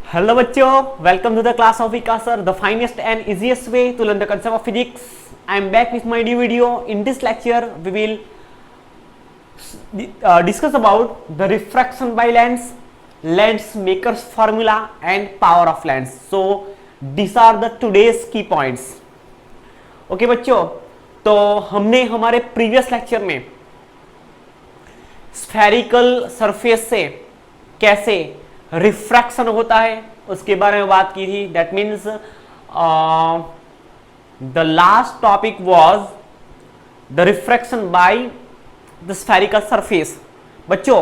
Hello bachcho, welcome to the class of Vikas sir, the finest and easiest way to learn the concept of physics. I am back with my new video. In this lecture, we will discuss about the refraction by lens, lens maker's formula and power of lens. So these are the today's key points. Okay बच्चों, तो हमने हमारे previous lecture में spherical surface से कैसे refraction होता है उसके बारे में बात की थी. That means the last topic was the refraction by the spherical surface. बच्चों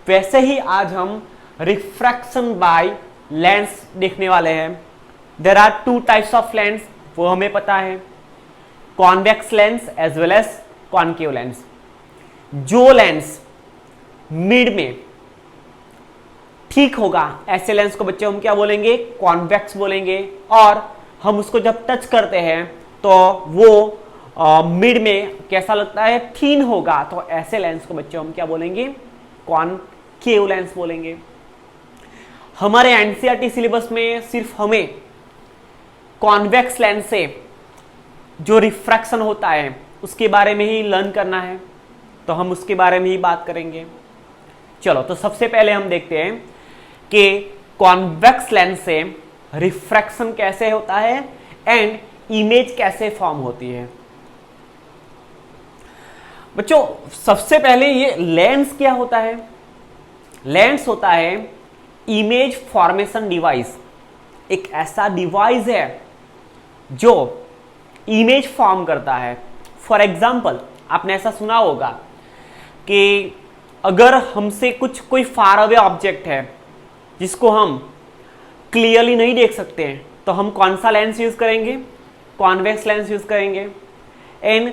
वैसे ही आज हम रिफ्रैक्शन बाय लेंस देखने वाले हैं. There are two types of lens, वो हमें पता है, convex lens as well as concave lens. जो लेंस मिड में ठीक होगा ऐसे लेंस को बच्चे हम क्या बोलेंगे, कॉन्वेक्स बोलेंगे. और हम उसको जब टच करते हैं तो वो मिड में कैसा लगता है, थीन होगा, तो ऐसे लेंस को बच्चे हम क्या बोलेंगे, कॉनकेव लेंस बोलेंगे. हमारे एनसीईआरटी सिलेबस में सिर्फ हमें कॉन्वेक्स लेंस से जो रिफ्रैक्शन होता है उसके बारे में ही लर्न करना है, तो हम उसके बारे में ही बात करेंगे. चलो तो सबसे पहले हम देखते हैं कि कॉन्वेक्स लेंस से रिफ्रैक्शन कैसे होता है एंड इमेज कैसे फॉर्म होती है. बच्चों सबसे पहले ये लेंस क्या होता है. लेंस होता है इमेज फॉर्मेशन डिवाइस. एक ऐसा डिवाइस है जो इमेज फॉर्म करता है. फॉर एग्जाम्पल आपने ऐसा सुना होगा कि अगर हमसे कोई फार अवे ऑब्जेक्ट है जिसको हम क्लियरली नहीं देख सकते हैं, तो हम कौन सा लेंस यूज करेंगे, कॉन्वेक्स लेंस यूज करेंगे. एंड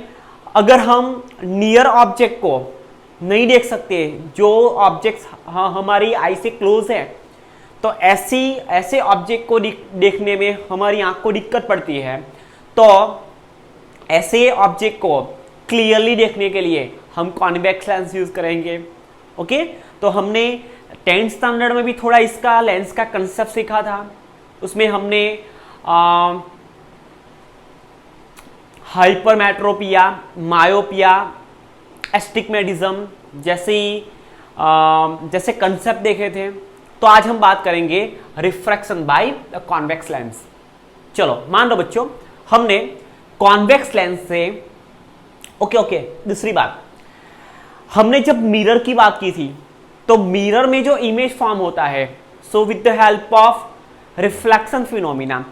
अगर हम नियर ऑब्जेक्ट को नहीं देख सकते, जो ऑब्जेक्ट्स हमारी आई से क्लोज है, तो ऐसे ऑब्जेक्ट को देखने में हमारी आंख को दिक्कत पड़ती है, तो ऐसे ऑब्जेक्ट को क्लियरली देखने के लिए हम कॉन्वेक्स लेंस यूज करेंगे. ओके तो हमने 10th स्टैंडर्ड में भी थोड़ा इसका लेंस का कंसेप्ट सीखा था. उसमें हमने हाइपरमेट्रोपिया, मायोपिया, एस्टिग्मेटिज्म जैसे कंसेप्ट देखे थे. तो आज हम बात करेंगे रिफ्रैक्शन बाय कॉन्वेक्स लेंस. चलो मान लो बच्चों हमने कॉन्वेक्स लेंस से ओके दूसरी बात, हमने जब मिरर की बात की थी तो मिरर में जो इमेज फॉर्म होता है, so with the help of reflection phenomena,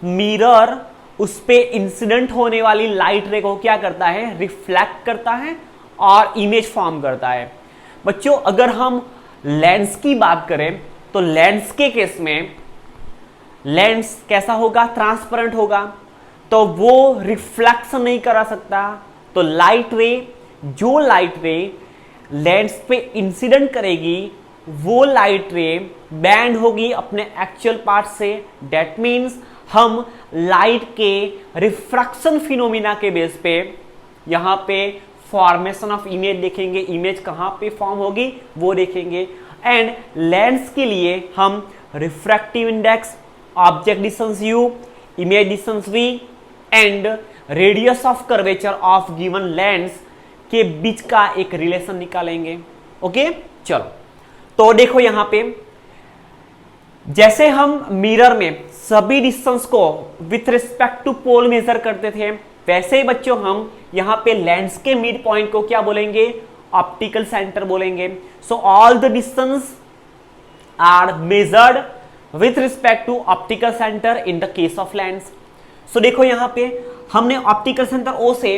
mirror उस पे इंसिडेंट होने वाली लाइट रे को क्या करता है, रिफ्लेक्ट करता है और इमेज फॉर्म करता है. बच्चों अगर हम लेंस की बात करें तो लेंस के केस में लेंस कैसा होगा, ट्रांसपेरेंट होगा, तो वो रिफ्लेक्शन नहीं करा सकता. तो जो लाइट रे लेंस पे इंसिडेंट करेगी वो लाइट रे बैंड होगी अपने एक्चुअल पार्ट से. दैट मीन्स हम लाइट के रिफ्रैक्शन फिनोमिना के बेस पे यहां पे फॉर्मेशन ऑफ इमेज देखेंगे. इमेज कहां पे फॉर्म होगी वो देखेंगे. एंड लेंस के लिए हम refractive index, object distance u, image distance v and radius of curvature of given lens के बीच का एक रिलेशन निकालेंगे. ओके चलो तो देखो यहां पे जैसे हम मिरर में सभी डिस्टेंस को with respect to pole measure करते थे, वैसे ही बच्चों हम यहां पे लेंस के मिड पॉइंट को क्या बोलेंगे, ऑप्टिकल सेंटर बोलेंगे. So all the distance are measured with respect to optical center in the case of lens. So देखो यहां पे हमने ऑप्टिकल सेंटर O से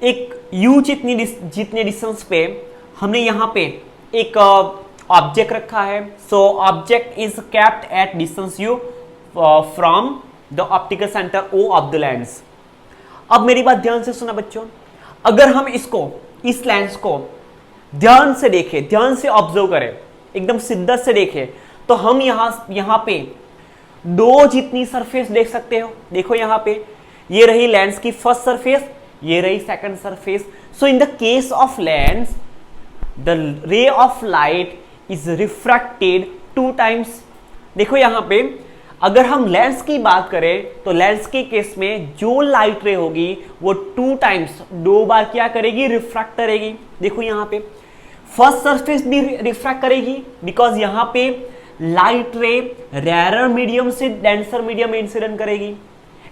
एक U जितने डिस्टेंस पे हमने यहां पे एक ऑब्जेक्ट रखा है. So object is kept at distance U from the optical centre O of the lens. अब मेरी बात ध्यान से सुना बच्चों, अगर हम इस लेंस को ध्यान से देखें, ध्यान से ऑब्जर्व करें, एकदम शिद्दत से देखें, तो हम यहां पे दो जितनी सरफेस देख सकते हो. देखो यहां पे ये रही लेंस की फर्स्ट सरफेस, ये रही second surface. So in the case of lens the ray of light is refracted 2 times देखो यहां पे अगर हम लेंस की बात करें तो लेंस के केस में जो लाइट रे होगी वो 2 टाइम्स, 2 बार क्या करेगी, रिफ्रैक्ट करेगी। देखो यहां पे फर्स्ट सरफेस भी रिफ्रैक्ट करेगी बिकॉज यहां पे लाइट रे रेयर मीडियम से डेंसर मीडियम में इंसिडेंट करेगी।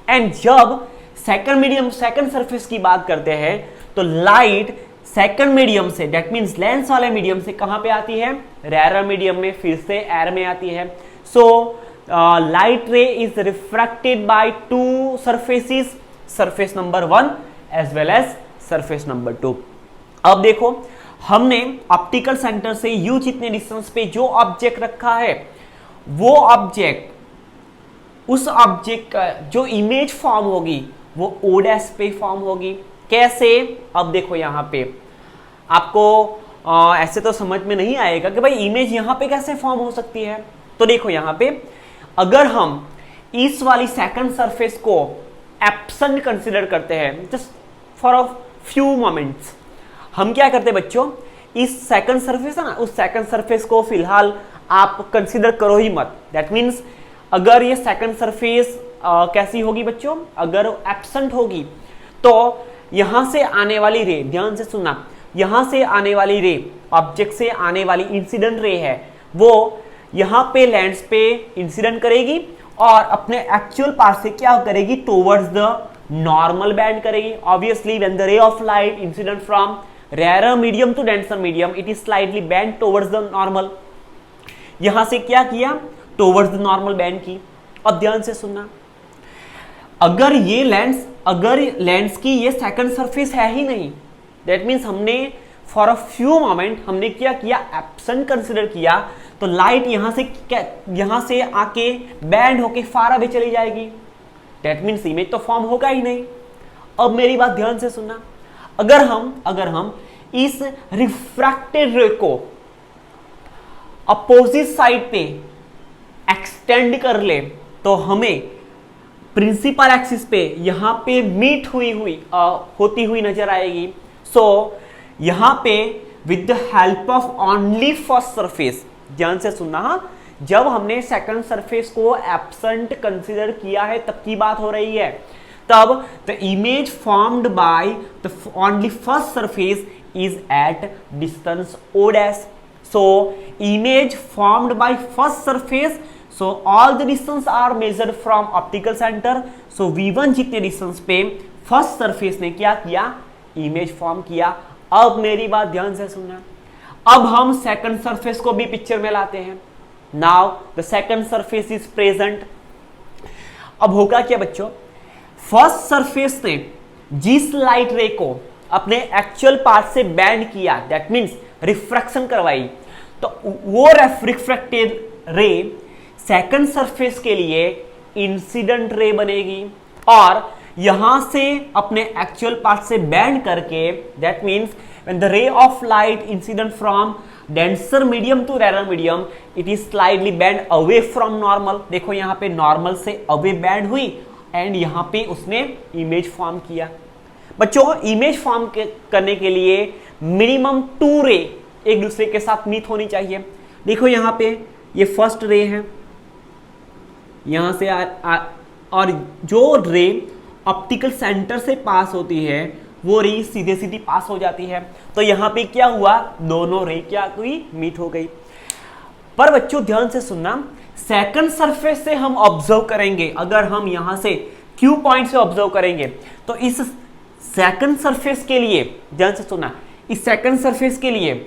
एंड जब सेकंड सरफेस की बात करते हैं तो लाइट सेकंड मीडियम से, दैट मींस लेंस वाले मीडियम से कहां पे आती है, रेयर मीडियम में, फिर से एयर में आती है। So light ray is refracted by 2 surfaces, surface number 1 as well as surface number 2। अब देखो हमने ऑप्टिकल सेंटर से यू जितने डिस्टेंस पे जो ऑब्जेक्ट रखा है वो ऑब्जेक्ट, उस ऑब्जेक्ट का जो इमेज फॉर्म होगी वो ओ डैश पे फॉर्म होगी। कैसे, अब देखो यहां पे आपको ऐसे तो समझ में नहीं आएगा कि भाई इमेज यहां पे कैसे फॉर्म हो सकती है। तो देखो यहां पे अगर हम इस वाली सेकंड सरफेस को एब्सेंट कंसीडर करते हैं just for a few moments, हम क्या करते हैं बच्चों, इस सेकंड सरफेस है ना, उस सेकंड सरफेस को फिलहाल आप कंसीडर करो ही मत। दैट मीन्स अगर ये सेकंड सरफेस कैसी होगी बच्चों, अगर एब्सेंट होगी तो यहां से आने वाली रे, ध्यान से सुनना, यहां से आने वाली रे, ऑब्जेक्ट से आने वाली इंसिडेंट रे है, वो यहां पे लेंस पे इंसिडेंट करेगी और अपने एक्चुअल पाथ से क्या करेगी, टुवर्ड्स द नॉर्मल बैंड करेगी। Obviously when the ray of light incident from rarer medium to denser medium it is slightly bend towards the normal. यहां से क्या किया, टुवर्ड्स द नॉर्मल बैंड की। अब ध्यान से सुनना, अगर लेंस की ये सेकंड सरफेस है ही नहीं, दैट मीन्स हमने फॉर अ फ्यू मोमेंट हमने क्या किया, एब्सेंट कंसिडर किया, तो लाइट यहां से आके बैंड होके फार अवे चली जाएगी। दैट मीन्स इमेज तो फॉर्म होगा ही नहीं। अब मेरी बात ध्यान से सुनना, अगर हम इस रिफ्रैक्टेड रे को अपोजिट साइड पे एक्सटेंड कर ले तो हमें प्रिंसिपल एक्सिस पे यहां पे मीट होती हुई नजर आएगी। सो यहां पे with the help of only first surface, ध्यान से सुनना, हाँ, जब हमने सेकंड सरफेस को एब्सेंट कंसीडर किया है तब की बात हो रही है, तब the image formed by the only first surface is at distance O dash. So image formed by first surface, so all the distance are measured from optical center, so v1 जितने डिस्टेंस पे first surface ने क्या किया, image form किया। अब मेरी बात ध्यान से सुनना, अब हम सेकंड सरफेस को भी पिक्चर में लाते हैं। Now the second surface is present. अब होगा क्या बच्चों, फर्स्ट सरफेस ने जिस लाइट रे को अपने एक्चुअल पार्ट से बैंड किया, दैट मीन्स रिफ्रैक्शन करवाई, तो वो रिफ्रैक्टेड रे सेकंड सरफेस के लिए इंसिडेंट रे बनेगी और यहां से अपने एक्चुअल पार्ट से बैंड करके, that means when the ray of light incident from denser medium to rarer medium it is slightly bend away from normal. देखो यहां पे नॉर्मल से अवे बैंड हुई एंड यहां पे उसने इमेज फॉर्म किया। बच्चों इमेज फॉर्म करने के लिए मिनिमम 2 रे एक दूसरे के साथ मीट होनी चाहिए। देखो यहां पे ये फर्स्ट रे है, यहां से और जो रे ऑप्टिकल सेंटर से पास होती है वो रे सीधे पास हो जाती है। तो यहां पे क्या हुआ, दोनों रे क्या हुई, मीट हो गई। पर बच्चों ध्यान से सुनना, सेकंड सरफेस से हम ऑब्जर्व करेंगे, अगर हम यहां से क्यू पॉइंट से ऑब्जर्व करेंगे तो इस सेकंड सरफेस के लिए, ध्यान से सुनना, इस सेकंड सरफेस के लिए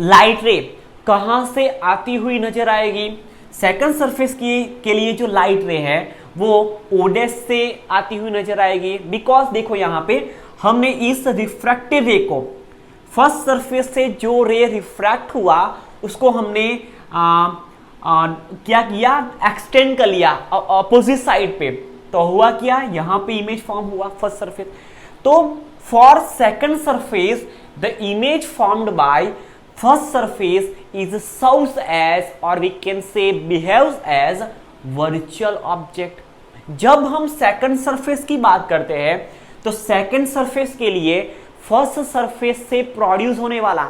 लाइट रे कहां से आती हुई नजर आएगी। सेकंड सरफेस के लिए जो लाइट रे है वो ओडेस से आती हुई नजर आएगी, बिकॉज देखो यहां पे हमने इस रिफ्रैक्टेड रे को फर्स्ट सरफेस से जो रे रिफ्रैक्ट हुआ उसको हमने क्या किया, एक्सटेंड कर लिया अपोजिट साइड पे, तो हुआ क्या, यहां पे इमेज फॉर्म हुआ फर्स्ट सरफेस। तो for second surface the image formed bye first surface is serves as or we can say behaves as virtual object। जब हम सेकंड सरफेस की बात करते हैं तो सेकंड सरफेस के लिए फर्स्ट सरफेस से प्रोड्यूस होने वाला,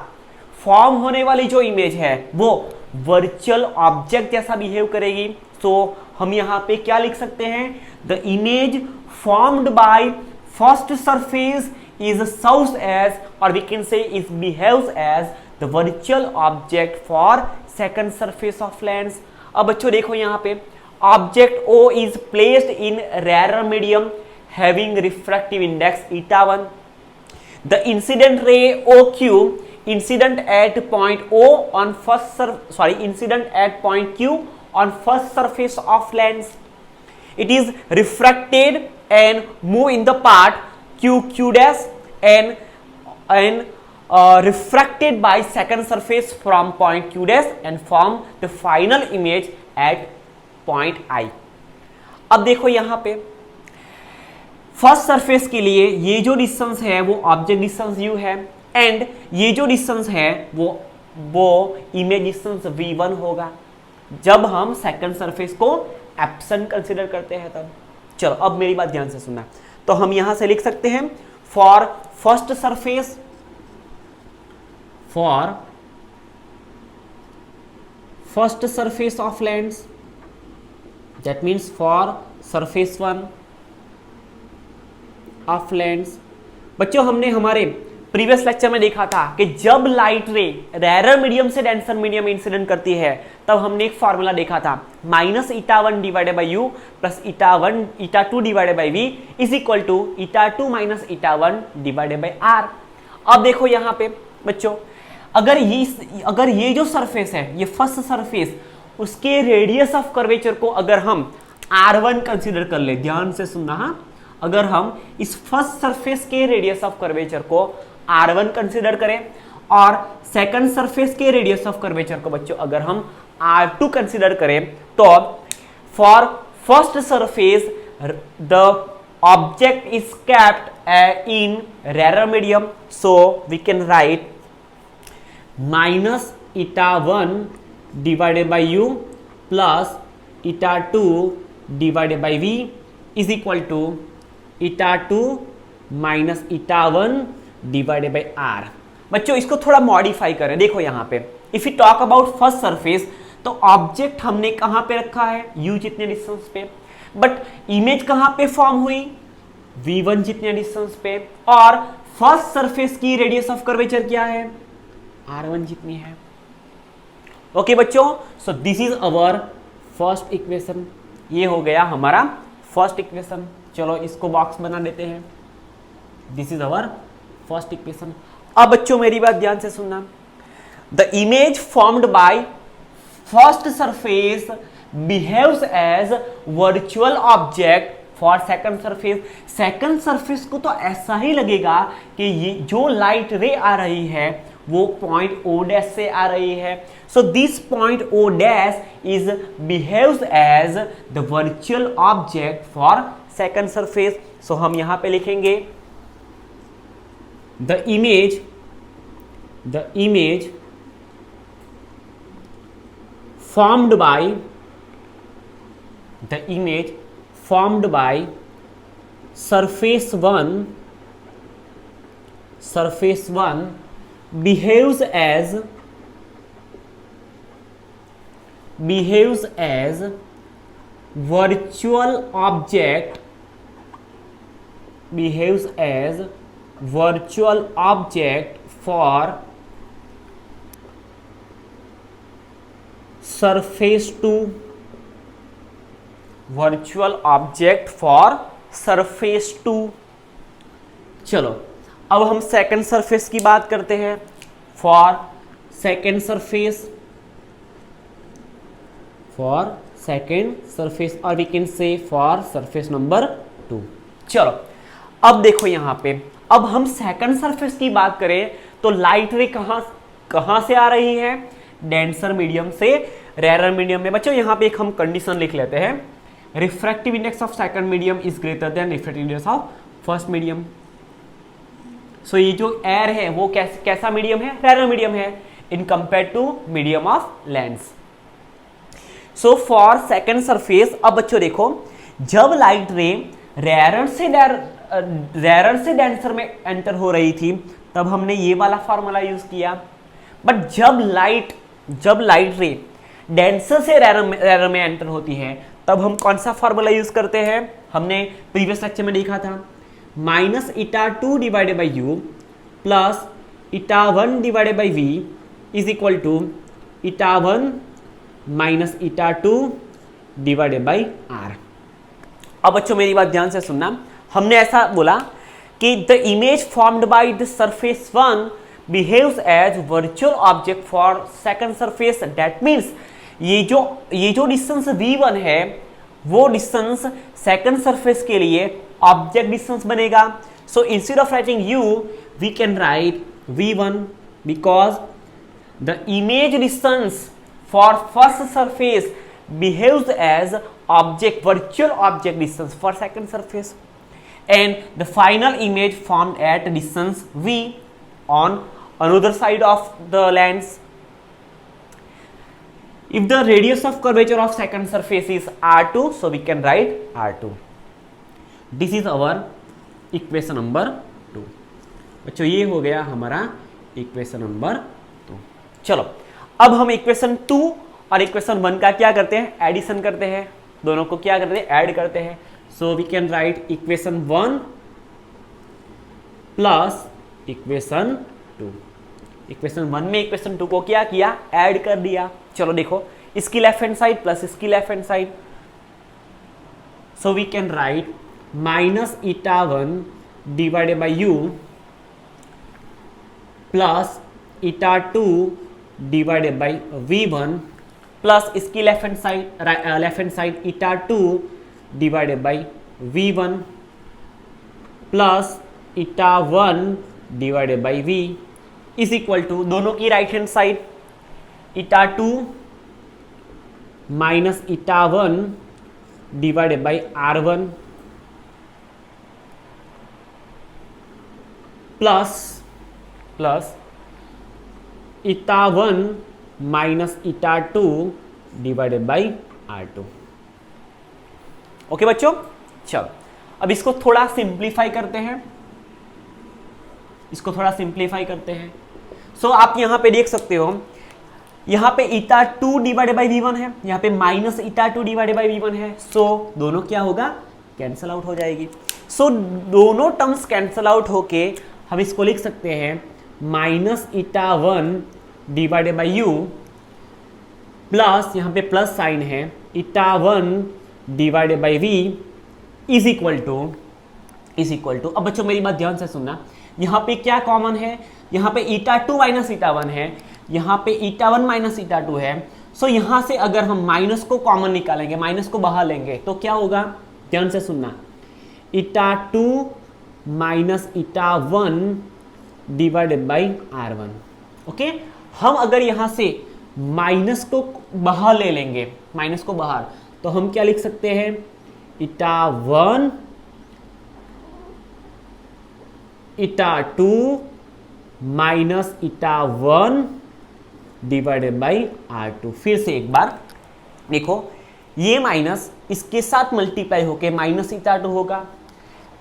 फॉर्म होने वाली जो इमेज है वो वर्चुअल ऑब्जेक्ट जैसा बिहेव करेगी। सो हम यहां पे क्या लिख सकते हैं, the image formed by first surface is serves as, और we can say is behaves as the virtual object for second surface of lens. अब बच्चों देखो यहां पे object O is placed in rarer medium having refractive index eta1. The incident ray OQ incident at point O on incident at point Q on first surface of lens. It is refracted and move in the part Q dash and refracted by second surface from point Q dash and form the final image at point I. अब देखो यहां पे first surface के लिए ये जो distance है वो ऑब्जेक्ट डिस्टेंस u है, एंड ये जो डिस्टेंस है वो इमेज डिस्टेंस v1 होगा जब हम सेकंड सरफेस को एब्सेंट कंसीडर करते हैं तब। चलो अब मेरी बात ध्यान से सुनना, तो हम यहां से लिख सकते हैं for first surface of lens, that means for surface 1 of lens. बच्चों हमने हमारे प्रीवियस लेक्चर में देखा था कि जब लाइट रे रेयर मीडियम से डेंसर मीडियम में इंसिडेंट करती है तब हमने एक फॉर्मूला देखा था, minus eta1 divided by u plus eta2 divided by v is equal to eta2 minus eta1 divided by r। अब देखो यहां पे बच्चों अगर ये जो सरफेस है ये फर्स्ट सरफेस, उसके रेडियस ऑफ कर्वेचर को अगर हम r1 कंसीडर कर ले, ध्यान से सुनना, हाँ, अगर हम इस फर्स्ट सरफेस के रेडियस ऑफ कर्वेचर को r1 कंसीडर करें और सेकंड सरफेस के रेडियस ऑफ कर्वेचर को बच्चों अगर हम r2 कंसीडर करें, तो for first surface the object is kept in rarer medium, so we can write minus eta1 divided by u plus eta2 divided by v is equal to eta2 minus eta1 divided by r। बच्चों इसको थोड़ा modify करें, देखो यहां पे if you talk about first surface तो object हमने कहां पे रखा है u जितने डिस्टेंस पे, बट इमेज कहां पे फॉर्म हुई v1 जितने डिस्टेंस पे, और फर्स्ट सरफेस की रेडियस ऑफ कर्वेचर क्या है r1 जितनी है। ओके बच्चों, so this is our first equation, ये हो गया हमारा फर्स्ट इक्वेशन। चलो इसको बॉक्स बना देते हैं, this is our first equation. अब बच्चों मेरी बात ध्यान से सुनना, the image formed by first surface behaves as virtual object for second surface. Second surface को तो ऐसा ही लगेगा कि ये जो लाइट रे आ रही है वो पॉइंट O डैश से आ रही है, so this point O dash is behaves as the virtual object for second surface. So हम यहां पे लिखेंगे the image formed by surface 1 behaves as virtual object for surface 2, virtual object for surface 2। चलो अब हम सेकंड सरफेस की बात करते हैं, फॉर सेकंड सरफेस और we can say for surface number 2। चलो अब देखो यहां पे, अब हम सेकंड सरफेस की बात करें तो लाइट रे कहां से आ रही है, डेंसर मीडियम से रेयर मीडियम में। बच्चों यहां पे एक हम कंडीशन लिख लेते हैं, refractive index of second medium is greater than refractive index of first medium. So ये जो एयर है वो कैसा मीडियम है, रेयर मीडियम है in compare to medium of lens. So for second surface, अब बच्चों देखो जब लाइट रे रेयर से डेंसर में एंटर हो रही थी तब हमने ये वाला फॉर्मूला यूज किया, बट जब लाइट जब लाइट रे डेंसर से रेयर में एंटर होती है तब हम कौन सा फॉर्मूला यूज करते हैं, हमने प्रीवियस लेक्चर में देखा था, minus eta 2 divided by u plus eta 1 divided by v is equal to eta 1 minus eta 2 divided by r. अब बच्चों मेरी बात ध्यान से सुनना, हमने ऐसा बोला कि the image formed by the surface 1 behaves as virtual object for second surface. That means ये जो डिस्टेंस v1 है वो डिस्टेंस सेकंड सरफेस के लिए ऑब्जेक्ट डिस्टेंस बनेगा। So instead of writing u we can write v1 because the image distance for first surface behaves as object virtual object distance for second surface, and the final image formed at distance v on another side of the lens. If the radius of curvature of second surface is r2, so we can write r2. This is our equation number 2. बच्चों ये हो गया हमारा equation number 2। चलो अब हम equation 2 और equation 1 का क्या करते हैं, एडिशन करते हैं, दोनों को क्या करते हैं, ऐड करते हैं। So we can write equation 1 plus equation 2। Equation 1 में इक्वेशन 2 को क्या किया, ऐड कर दिया। चलो देखो, इसकी लेफ्ट हैंड साइड प्लस इसकी left hand side, so we can write minus eta 1 divided by u plus eta 2 divided by v1 plus इसकी left hand side eta 2 divided by v1 plus eta 1 divided by v is equal to दोनों की right hand side eta 2 minus eta 1 divided by r1 plus eta 1 minus eta 2 divided by r2। Okay बच्चों, चलो अब इसको थोड़ा simplify करते हैं, सो आप यहां पे देख सकते हो, यहां पे ईटा 2 डिवाइडेड बाई v1 है, यहां पे minus eta 2 divided by v1 है। सो दोनों क्या होगा, कैंसल आउट हो जाएगी। सो दोनों टर्म्स कैंसल आउट होके हम इसको लिख सकते हैं minus eta 1 divided by u plus यहाँ पे प्लस साइन है eta 1 divided by v is equal to अब बच्चों मेरी बात ध्यान से सुनना, यहाँ पे क्या कॉमन है, यहाँ पे ईटा 2 माइनस ईटा 1 है, यहाँ पे ईटा 1 माइनस ईटा 2 है। सो यहाँ से अगर हम माइनस को कॉमन निकालेंगे, माइनस को बाहर लेंगे तो क्या होगा, ध्यान से सुनना, ईटा 2 minus eta 1 divided by r1। Okay, हम अगर यहां से माइनस को बाहर ले लेंगे, माइनस को बाहर, तो हम क्या लिख सकते हैं, ईटा 1 ईटा 2 minus eta 1 divided by r2। फिर से एक बार देखो, ये माइनस इसके साथ मल्टीप्लाई होके माइनस ईटा 2 होगा,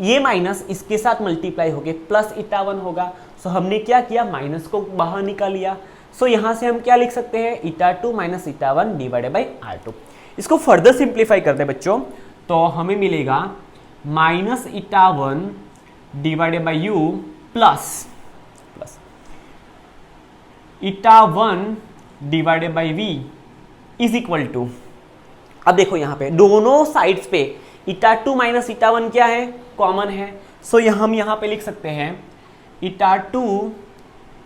ये माइनस इसके साथ मल्टीप्लाई होके प्लस ईटा 1 होगा। सो हमने क्या किया, माइनस को बाहर निकाल लिया। सो यहां से हम क्या लिख सकते हैं, ईटा 2 minus eta 1 divided by r2। इसको फर्दर सिंप्लीफाई करते हैं बच्चों, तो हमें मिलेगा minus eta 1 divided by u plus eta 1 divided by v is equal to, अब देखो यहां पे दोनों साइड्स पे ईटा 2 माइनस ईटा 1 क्या है, कॉमन है। सो हम यहां पे लिख सकते हैं ईटा 2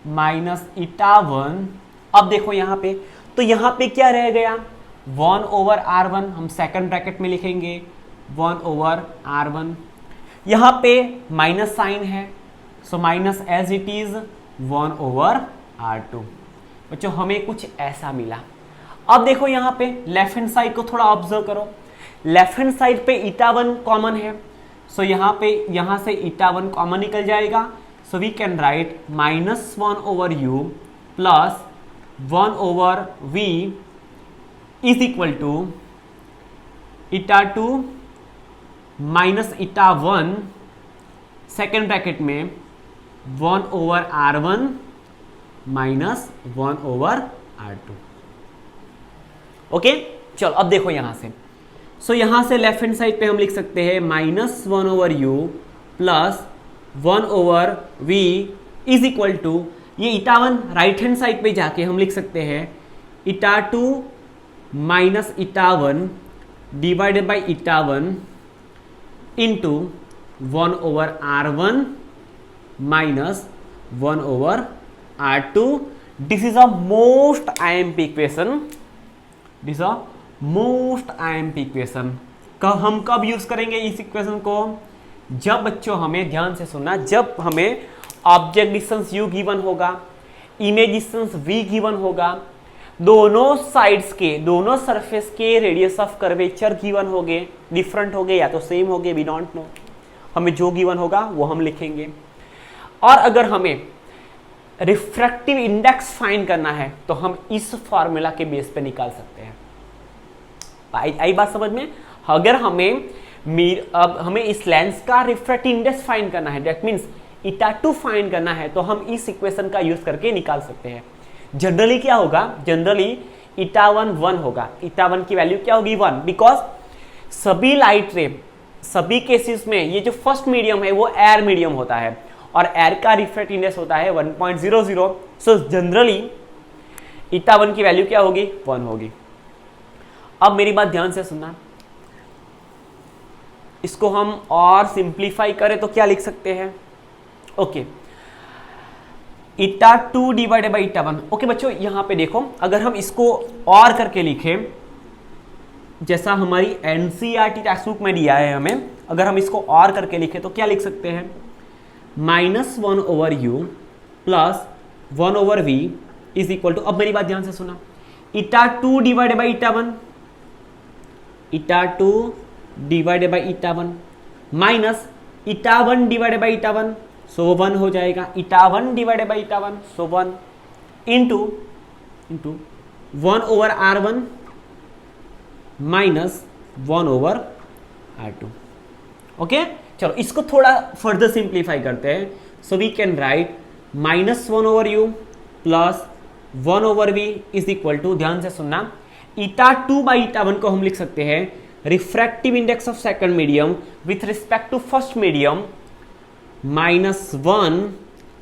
माइनस ईटा 1। अब देखो यहां पे, तो यहां पे क्या रह गया, 1 ओवर r1, हम सेकंड ब्रैकेट में लिखेंगे 1 ओवर r1। यहां पे माइनस साइन है, so minus as it is 1 over r2। बच्चों हमें कुछ ऐसा मिला। अब देखो यहां पे लेफ्ट हैंड साइड को थोड़ा ऑब्जर्व करो, लेफ्ट हैंड साइड पे ईटा 1 कॉमन है, सो यहां से ईटा 1 कॉमन निकल जाएगा। So we can write minus 1 over u plus 1 over v is equal to eta 2 minus eta 1 second bracket में 1 over r1 minus 1 over r2। Okay चलो अब देखो यहां से, सो यहां से लेफ्ट हैंड साइड पे हम लिख सकते हैं -1/u plus 1/v is equal to, ये 𝜃1 राइट हैंड साइड पे जाके हम लिख सकते हैं 𝜃2 minus 𝜃1 divided by 𝜃1 into 1/r1 minus 1/r2। This is a most IMP equation, this a most IMP equation. हम कब यूज करेंगे इस इक्वेशन को? जब बच्चों हमें ध्यान से सुनना, जब हमें ऑब्जेक्ट डिस्टेंस u गिवन होगा, इमेज डिस्टेंस v गिवन होगा, दोनों साइड्स के, दोनों सरफेस के रेडियस ऑफ कर्वेचर गिवन होंगे, डिफरेंट होंगे या तो सेम होंगे, वी डोंट नो, हमें जो गिवन होगा वो हम लिखेंगे। और अगर हमें रिफ्रैक्टिव इंडेक्स फाइंड करना है तो हम इस फॉर्मूला के बेस पे निकाल सकते हैं। आई बात समझ में? अगर हमें इस लेंस का रिफ्रैक्टिव इंडेक्स फाइंड करना है, दैट मींस 𝜃2 फाइंड करना है, तो हम इस इक्वेशन का यूज करके निकाल सकते हैं। जनरली क्या होगा, जनरली 𝜃1 1 होगा, 𝜃1 की वैल्यू क्या होगी 1, बिकॉज सभी लाइट रे, सभी केसेस में ये जो फर्स्ट मीडियम है वो एयर मीडियम होता है और एयर का रिफ्रैक्टिव इंडेक्स होता है 1.00। सो जनरली 𝜃1 की वैल्यू क्या होगी 1 होगी। अब मेरी बात ध्यान से सुनना, इसको हम और सिंप्लीफाई करें तो क्या लिख सकते हैं? Okay 𝜃2 divided by 𝜃1। ओके बच्चों यहां पे देखो, अगर हम इसको और करके लिखें, जैसा हमारी NCERT टेक्स्ट बुक में दिया है हमें, अगर हम इसको और करके लिखें तो क्या लिख सकते हैं? -1/u plus 1/v is equal to, अब मेरी बात ध्यान से सुना, 𝜃2 divided by 𝜃1, 𝜃2 divided by 𝜃1 minus 𝜃1 divided by 𝜃1, so 1 हो जाएगा, 𝜃1 divided by 𝜃1, so 1 into 1/r1 minus 1/r2। Okay चलो इसको थोड़ा फर्दर सिंप्लीफाई करते हैं। So we can write -1/u plus 1/v is equal to, ध्यान से सुनना, 𝜃2 बाई 𝜃1 को हम लिख सकते हैं refractive index of second medium with respect to first medium -1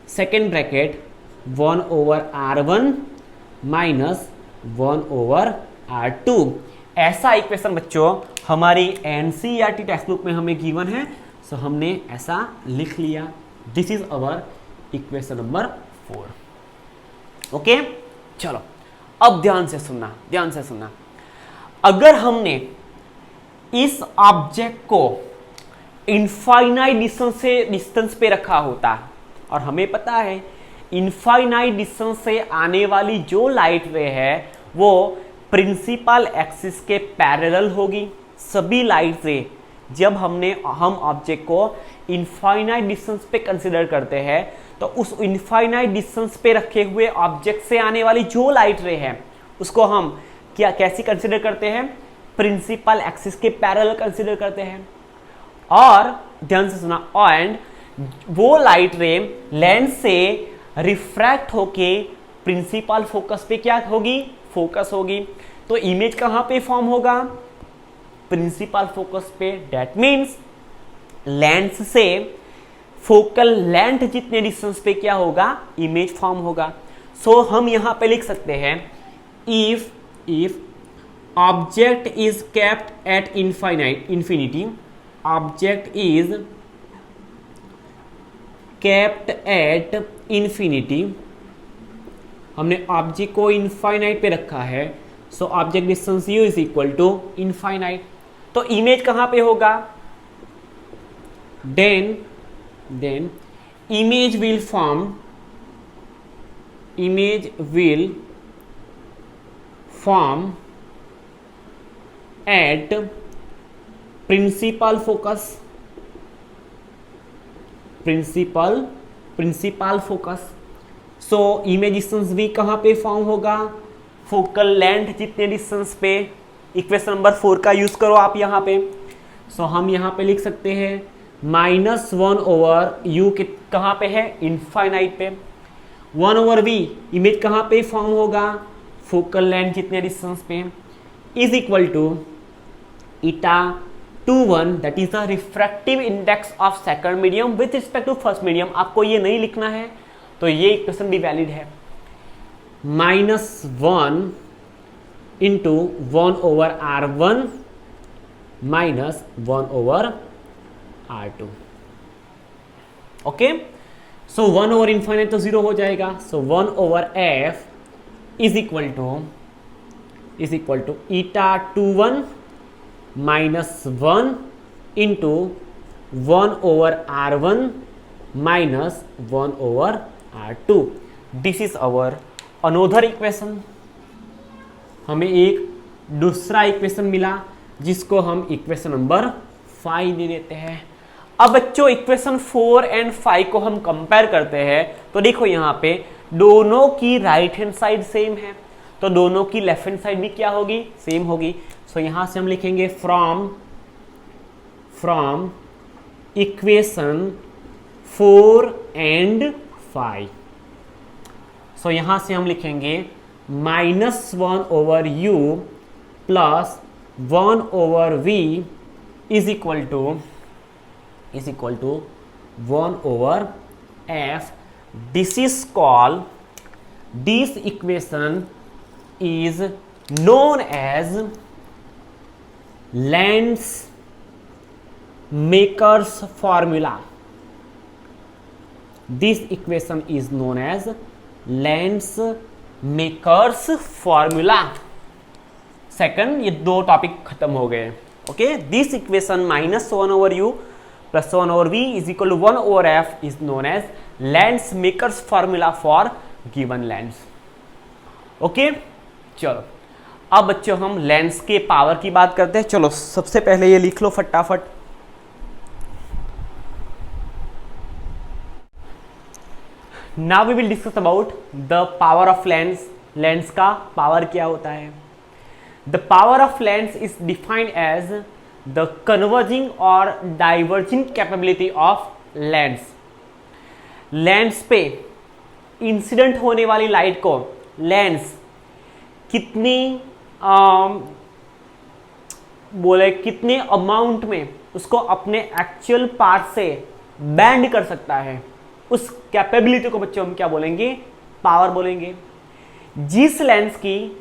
second bracket 1/r1 minus 1/r2। ऐसा इक्वेशन बच्चों हमारी NCERT टेक्स्ट बुक में हमें गिवन है, सो हमने ऐसा लिख लिया। This is our equation number 4। Okay चलो अब ध्यान से सुनना, ध्यान से सुनना, अगर हमने इस ऑब्जेक्ट को इनफाइनाइट डिस्टेंस पे रखा होता, और हमें पता है इनफाइनाइट डिस्टेंस से आने वाली जो लाइट रे है वो प्रिंसिपल एक्सिस के पैरेलल होगी। सभी लाइट रे जब हम ऑब्जेक्ट को इनफाइनाइट डिस्टेंस पे कंसिडर करते हैं तो उस इनफाइनाइट डिस्टेंस पे रखे हुए ऑब्जेक्ट से आने वाली जो लाइट रे है उसको हम कैसी कंसिडर करते हैं? प्रिंसिपल एक्सिस के पैरेलल कंसिडर करते हैं। और ध्यान से सुना, एंड वो लाइट रे लेंस से रिफ्रैक्ट होके प्रिंसिपल फोकस पे क्या होगी? फोकस होगी। तो इमेज कहां पे फॉर्म होगा? प्रिंसिपल फोकस पे। दैट मीन्स लेंस से फोकल लेंथ जितने डिस्टेंस पे क्या होगा? इमेज फॉर्म होगा। सो हम यहां पे लिख सकते हैं if object is kept at infinity, object is kept at infinity, हमने ऑब्जेक्ट को इनफाइनाइट पे रखा है, so object distance u is equal to infinite. तो इमेज कहां पे होगा? Then image will form at principal focus, principal focus। So image distance v कहां पे फॉर्म होगा? फोकल लेंथ जितने डिस्टेंस पे। इक्वेशन नंबर 4 का यूज करो आप यहां पे। सो हम यहां पे लिख सकते हैं -1/u कहां पे है? इनफाइनाइट पे। 1/v इमेज कहां पे फॉर्म होगा? फोकल लेंथ जितने डिस्टेंस पे। Is equal to eta 21 that is the refractive index of second medium with respect to first medium. आपको ये नहीं लिखना है तो ये इक्वेशन भी वैलिड है। -1 into 1/R1 minus 1/R2। Okay, सो 1/∞ तो 0 हो जाएगा। So 1/f is equal to eta 21 minus 1 into 1/R1 minus 1/R2। This is our another equation. हमें एक दूसरा इक्वेशन मिला जिसको हम इक्वेशन नंबर 5 दे देते हैं। अब बच्चों इक्वेशन 4 एंड 5 को हम कंपेयर करते हैं तो देखो यहाँ पे दोनों की राइट हैंड साइड सेम है तो दोनों की लेफ्ट हैंड साइड भी क्या होगी, सेम होगी। सो यहां से हम लिखेंगे फ्रॉम इक्वेशन 4 एंड 5। सो यहां से हम लिखेंगे -1/u plus 1/v is equal to 1/f। This is called, this equation is known as Lenz-Maker's formula. This equation is known as Lenz-Maker's formula. Second, ये दो टॉपिक खत्म हो गए। Okay, this equation -1/u plus 1/v is equal to 1/f is known as Lenz-Maker's formula for given length. Okay, चलो अब बच्चों हम lens के पावर की बात करते हैं। चलो सबसे पहले ये लिख लो फटाफट। Now we will discuss about the power of lens. Lens का पावर क्या होता है? The power of lens is defined as the converging और diverging capability of lens. Lens पे इंसिडेंट होने वाली लाइट को लेंस कितने अमाउंट में उसको अपने एक्चुअल पार्ट से बैंड कर सकता है, उस कैपेबिलिटी को बच्चों हम क्या बोलेंगे? पावर बोलेंगे। जिस लेंस की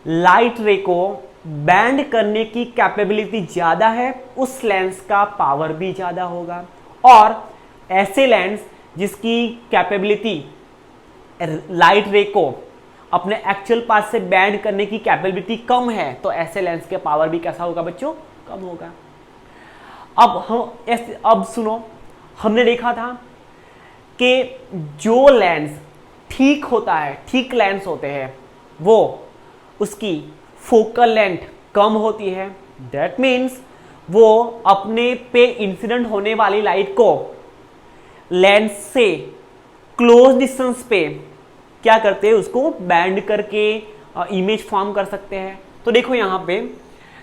लाइट रे को बैंड करने की कैपेबिलिटी ज्यादा है उस लेंस का पावर भी ज्यादा होगा, और ऐसे लेंस जिसकी कैपेबिलिटी लाइट रे को अपने एक्चुअल पार्ट से बैंड करने की कैपेबिलिटी कम है तो ऐसे लेंस के पावर भी कैसा होगा बच्चों? कम होगा। अब सुनो, हमने देखा था कि जो लेंस ठीक होता है, ठीक लेंस होते हैं, वो उसकी फोकल लेंथ कम होती है। दैट मीन्स वो अपने पे इंसिडेंट होने वाली लाइट को लेंस से क्लोज डिस्टेंस पे क्या करते हैं? उसको बैंड करके इमेज फॉर्म कर सकते हैं। तो देखो यहां पे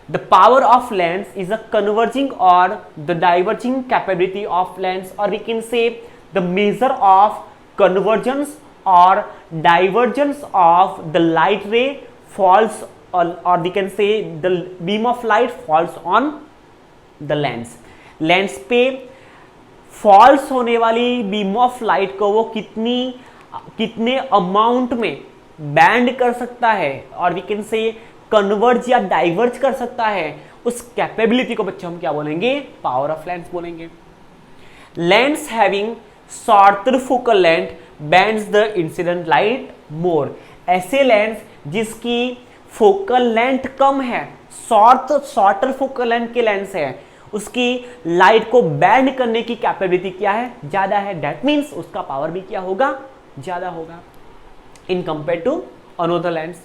the power of lens is a converging और the diverging capability of lens, और we can say the measure of convergence और divergence of the light ray falls और we can say the beam of light falls on the lens. Lens पे falls होने वाली beam of light को वो कितने amount में बैंड कर सकता है और वी कैन से कन्वर्ज या डाइवर्ज कर सकता है, उस कैपेबिलिटी को बच्चों हम क्या बोलेंगे? पावर ऑफ लेंस बोलेंगे। Lens having shorter focal length bends the incident light more. ऐसे लेंस जिसकी फोकल लेंथ कम है, शॉर्टर फोकल लेंथ के लेंस है, उसकी लाइट को बैंड करने की कैपेबिलिटी क्या है? ज्यादा है। दैट मीन्स उसका पावर भी क्या होगा? ज्यादा होगा in compare to another lens.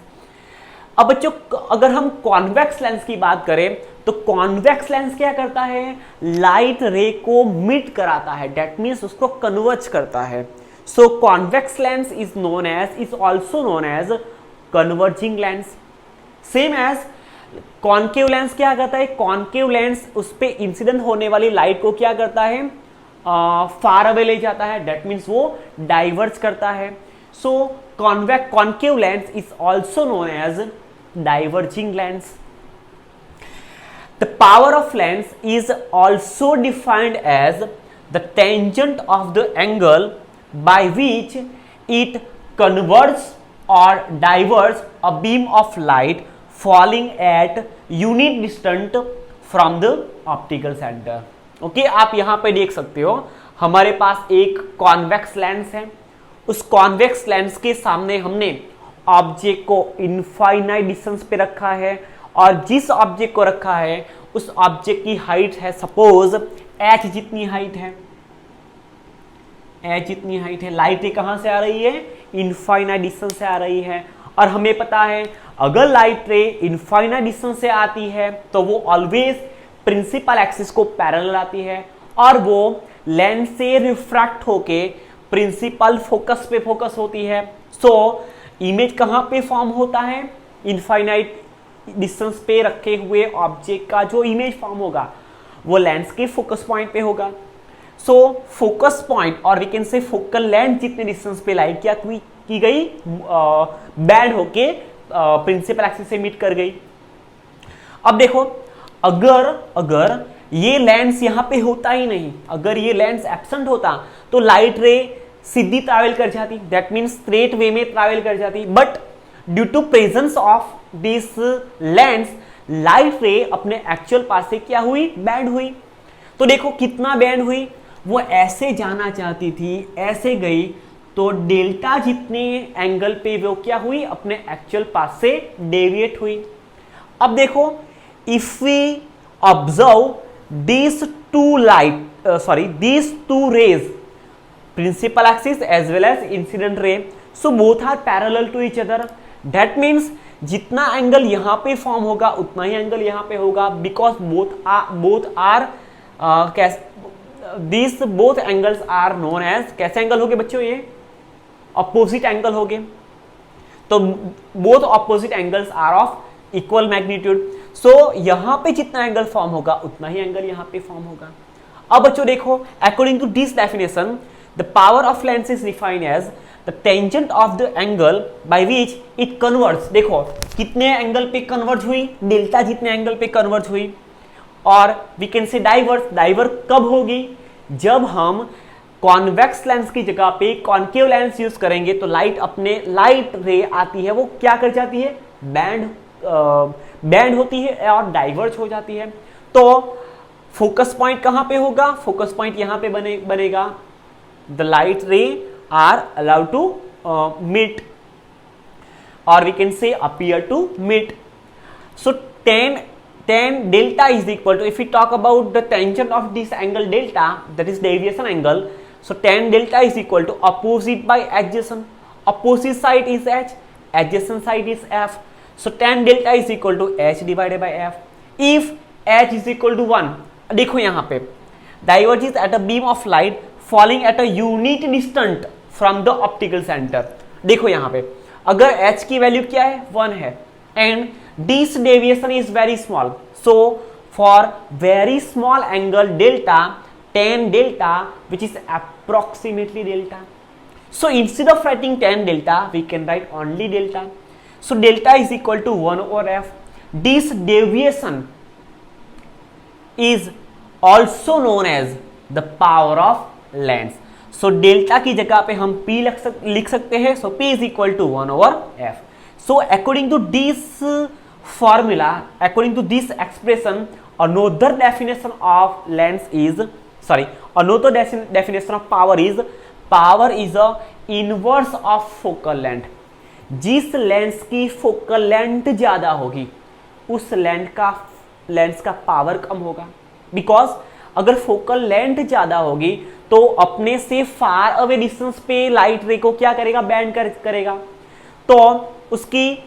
अब बच्चों अगर हम कॉन्वेक्स लेंस की बात करें तो कॉन्वेक्स लेंस क्या करता है? लाइट रे को मिट कराता है। दैट मीन्स उसको कन्वर्ज करता है। So convex lens is also known as converging lens. Same as concave lens क्या करता है? कॉन्केव लेंस उस पे इंसिडेंट होने वाली लाइट को क्या करता है? फार अवे ले जाता है। दैट मीन्स वो डाइवर्ज करता है। So concave lens is also known as diverging lens. The power of lens is also defined as the tangent of the angle by which it converges or diverges a beam of light falling at unit distance from the optical center. Okay, आप यहां पे देख सकते हो हमारे पास एक convex lens है. उस कॉन्वेक्स लेंस के सामने हमने ऑब्जेक्ट को इनफाइनाइट डिस्टेंस पे रखा है और जिस ऑब्जेक्ट को रखा है उस ऑब्जेक्ट की हाइट है सपोज h जितनी हाइट है, h जितनी हाइट है. लाइट कहां से आ रही है? इनफाइनाइट डिस्टेंस से आ रही है और हमें पता है अगर लाइट रे इनफाइनाइट डिस्टेंस से आती है तो वो ऑलवेज प्रिंसिपल एक्सिस को पैरेलल आती है और वो लेंस से रिफ्रैक्ट होके प्रिंसिपल फोकस पे फोकस होती है. सो इमेज कहां पे फॉर्म होता है? इनफाइनाइट डिस्टेंस पे रखे हुए ऑब्जेक्ट का जो इमेज फॉर्म होगा वो लेंस के फोकस पॉइंट पे होगा. सो फोकस पॉइंट और we can say focal length जितने डिस्टेंस पे लाइट क्या की गई, बैंड होके प्रिंसिपल एक्सिस से मीट कर गई. अब देखो अगर ये लेंस यहां पे होता ही नहीं, अगर ये लेंस एब्सेंट होता तो लाइट रे सीधी ट्रैवल कर जाती, दैट मींस स्ट्रेट वे में ट्रैवल कर जाती. But due to presence of this lens light ray अपने एक्चुअल पास से क्या हुई? बैंड हुई. तो देखो कितना बैंड हुई, वो ऐसे जाना चाहती थी, ऐसे गई तो डेल्टा जितने एंगल पे वो क्या हुई? अपने एक्चुअल पास से डेविएट हुई. अब देखो if we observe these two rays, principal axis as well as incident ray, so both are parallel to each other. That means जितना एंगल यहां पे फॉर्म होगा उतना ही एंगल यहां पे होगा because both angles are known as, कैसे angle हो गए बच्चों? ये अपोजिट एंगल हो गए. तो both opposite angles are of equal magnitude. So यहां पे जितना एंगल फॉर्म होगा उतना ही एंगल यहां पे फॉर्म होगा. अब बच्चों देखो according to this definition the power of lens is defined as the tangent of the angle by which it converge. देखो कितने एंगल पे कन्वर्ज हुई? डेल्टा जितने एंगल पे कन्वर्ज हुई. और वी कैन से डाइवर्ज कब होगी? जब हम कॉन्वेक्स लेंस की जगह पे कॉन्केव लेंस यूज करेंगे तो लाइट रे आती है, वो क्या कर जाती है? बैंड होती है और डाइवर्ज हो जाती है. तो फोकस पॉइंट कहां पे होगा? फोकस पॉइंट यहां पे बनेगा. The light ray are allowed to meet और we can say appear to meet. So tan delta is equal to, if we talk about the tangent of this angle delta, that is deviation angle, so tan delta is equal to opposite by adjacent. Opposite side is h, adjacent side is f. So tan delta is equal to h divided by f. If h is equal to 1, देखो यहाँ पे diverges at a beam of light falling at a unit distance from the optical center. देखो यहाँ पे अगर h की value क्या है? 1 है and this deviation is very small. So for very small angle delta, tan delta, which is approximately delta. So instead of writing tan delta, we can write only delta. So delta is equal to 1 over f. This deviation is also known as the power of lens. So delta की जगह पे हम p लिख सकते हैं. So p is equal to 1 over f. So according to this formula, according to this expression, another definition of lens is, another definition of power is a inverse of focal length. जिस lens की focal length ज्यादा होगी उस lens का power कम होगा. Because अगर focal length ज्यादा होगी तो अपने से फार अवे डिस्टेंस पे लाइट रे को क्या करेगा? बैंड करेगा. तो उसकी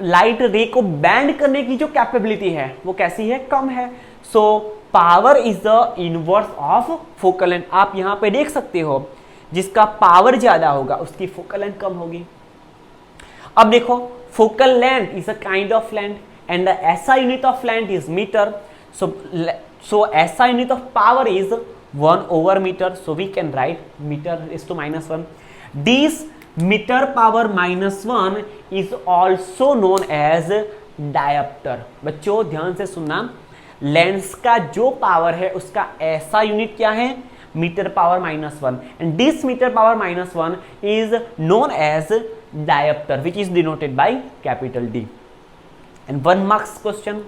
लाइट रे को बैंड करने की जो कैपेबिलिटी है वो कैसी है? कम है. So power is the inverse of focal length. आप यहां पे देख सकते हो जिसका पावर ज्यादा होगा उसकी फोकल लेंथ कम होगी. अब देखो focal length is a kind of length and the SI unit of length is meter. So SI unit of power is 1 over meter. So we can write meter is to -1. This meter power -1 is also known as dioptre. बच्चों ध्यान से सुनना, lens का जो power है उसका ऐसा unit क्या है, meter power -1, and this meter power -1 is known as diopter which is denoted by capital D. And 1 marks question,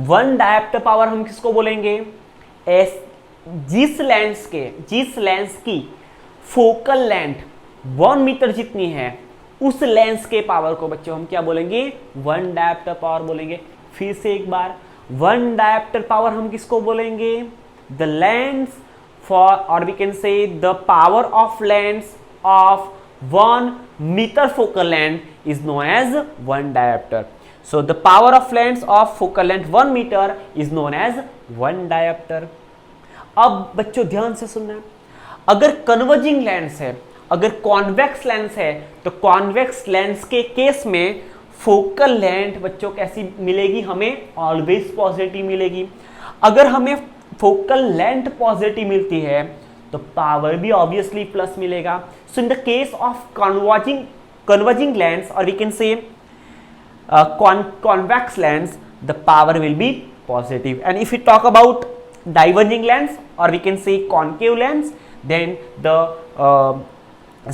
1 diopter power हम किसको बोलेंगे, जिस लेंस की फोकल लेंथ 1 मीटर जितनी है उस लेंस के पावर को बच्चों हम क्या बोलेंगे, 1 डायप्टर पावर बोलेंगे। फिर से एक बार, 1 डायप्टर पावर हम किसको बोलेंगे, द लेंस फॉर, और we can say the power of lens of 1 meter focal length is known as 1 diopter. So the power of lens of focal length 1 meter is known as 1 diopter। अब बच्चों ध्यान से सुनना, अगर converging lens है, अगर convex lens है, तो कॉन्वेक्स लेंस के केस में फोकल लेंथ बच्चों कैसी मिलेगी, हमें ऑलवेज पॉजिटिव मिलेगी। अगर हमें फोकल लेंथ पॉजिटिव मिलती है तो पावर भी ऑब्वियसली प्लस मिलेगा। So in the case of converging lens, और we can say convex lens, the power will be positive. And if we talk about diverging lens, or we can say concave lens, then the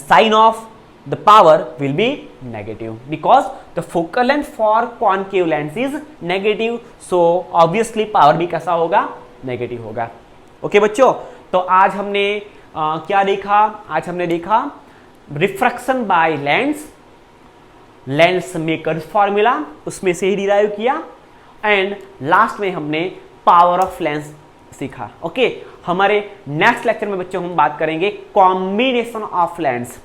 sign of the power will be negative, because the focal length for concave lens is negative, so obviously power भी कैसा होगा, negative होगा। Okay बच्चों, तो आज हमने क्या देखा, आज हमने देखा refraction by lens makers formula, उसमें से ही डिराइव किया, एंड लास्ट में हमने पावर ऑफ लेंस सीखा। ओके, हमारे नेक्स्ट लेक्चर में बच्चों हम बात करेंगे कॉम्बिनेशन ऑफ लेंस,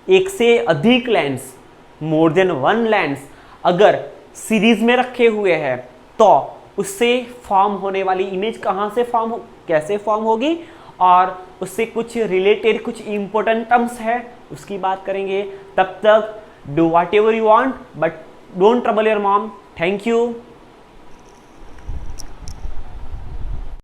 एक से अधिक लेंस, मोर देन 1 लेंस अगर सीरीज में रखे हुए हैं तो उससे फॉर्म होने वाली इमेज कहां से कैसे फॉर्म होगी, और उससे कुछ रिलेटेड कुछ इंपॉर्टेंट टर्म्स है उसकी बात करेंगे। तब तक do whatever you want, but don't trouble your mom. Thank you.